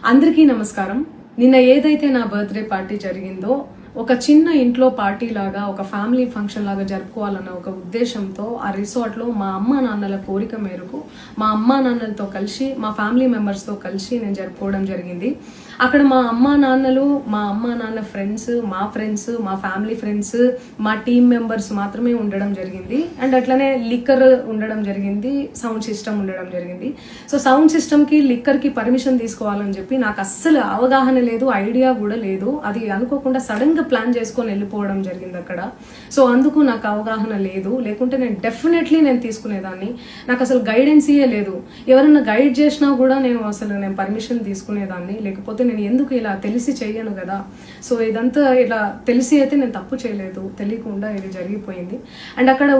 అందరికీ నమస్కారం. నిన్న ఏదైతే నా బర్త్డే పార్టీ జరిగిందో ఒక చిన్న ఇంట్లో పార్టీ లాగా ఒక ఫ్యామిలీ ఫంక్షన్ లాగా జరుపుకోవాలన్న ఒక ఉద్దేశంతో ఆ రిసార్ట్లో మా అమ్మా నాన్నల కోరిక మేరకు మా అమ్మా నాన్నలతో కలిసి మా ఫ్యామిలీ మెంబర్స్తో కలిసి నేను జరుపుకోవడం జరిగింది. అక్కడ మా అమ్మా నాన్న ఫ్రెండ్స్, మా ఫ్రెండ్స్, మా ఫ్యామిలీ ఫ్రెండ్స్, మా టీమ్ మెంబర్స్ మాత్రమే ఉండడం జరిగింది. అండ్ అట్లనే లిక్కర్ ఉండడం జరిగింది, సౌండ్ సిస్టమ్ ఉండడం జరిగింది. సో సౌండ్ సిస్టమ్కి లిక్కర్కి పర్మిషన్ తీసుకోవాలని చెప్పి నాకు అస్సలు అవగాహన లేదు, ఐడియా కూడా లేదు. అది అనుకోకుండా సడన్గా ప్లాన్ చేసుకొని వెళ్ళిపోవడం జరిగింది అక్కడ. సో అందుకు నాకు అవగాహన లేదు, లేకుంటే నేను డెఫినెట్లీ నేను తీసుకునేదాన్ని. నాకు అసలు గైడెన్సీయే లేదు. ఎవరన్నా గైడ్ చేసినా కూడా నేను పర్మిషన్ తీసుకునేదాన్ని, లేకపోతే నేను ఎందుకు ఇలా తెలిసి చెయ్యను కదా. సో ఇదంతా ఇలా తెలిసి అయితే నేను తప్పు చేయలేదు, తెలియకుండా ఇది జరిగిపోయింది. అండ్ అక్కడ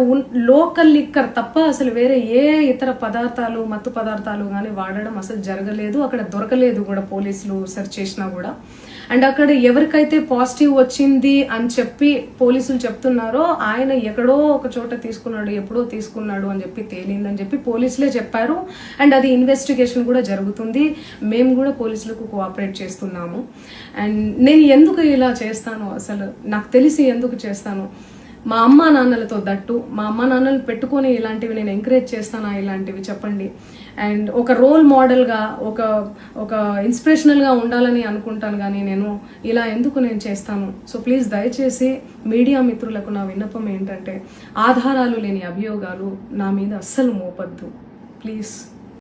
లోకల్ లిక్కర్ తప్ప అసలు వేరే ఏ ఇతర పదార్థాలు, మత్తు పదార్థాలు కానీ వాడడం అసలు జరగలేదు. అక్కడ దొరకలేదు కూడా, పోలీసులు సెర్చ్ చేసినా కూడా. అండ్ అక్కడ ఎవరికైతే పాజిటివ్ వచ్చింది అని చెప్పి పోలీసులు చెప్తున్నారో ఆయన ఎక్కడో ఒక చోట తీసుకున్నాడు, ఎప్పుడో తీసుకున్నాడు అని చెప్పి తేలిందని చెప్పి పోలీసులే చెప్పారు. అండ్ అది ఇన్వెస్టిగేషన్ కూడా జరుగుతుంది. మేము కూడా పోలీసులకు కోఆపరేట్ చేస్తున్నాము. అండ్ నేను ఎందుకు ఇలా చేస్తాను, అసలు నాకు తెలిసి ఎందుకు చేస్తాను, మా అమ్మా నాన్నలతో దట్టు మా అమ్మా నాన్నలు పెట్టుకొని ఇలాంటివి నేను ఎంకరేజ్ చేస్తానా, ఇలాంటివి చెప్పండి. అండ్ ఒక రోల్ మోడల్గా, ఒక ఇన్స్పిరేషనల్గా ఉండాలని అనుకుంటాను, కానీ నేను ఇలా ఎందుకు నేను చేస్తాను. సో ప్లీజ్ దయచేసి మీడియా మిత్రులకు నా విన్నపం ఏంటంటే ఆధారాలు లేని అభియోగాలు నా మీద అస్సలు మోపద్దు ప్లీజ్.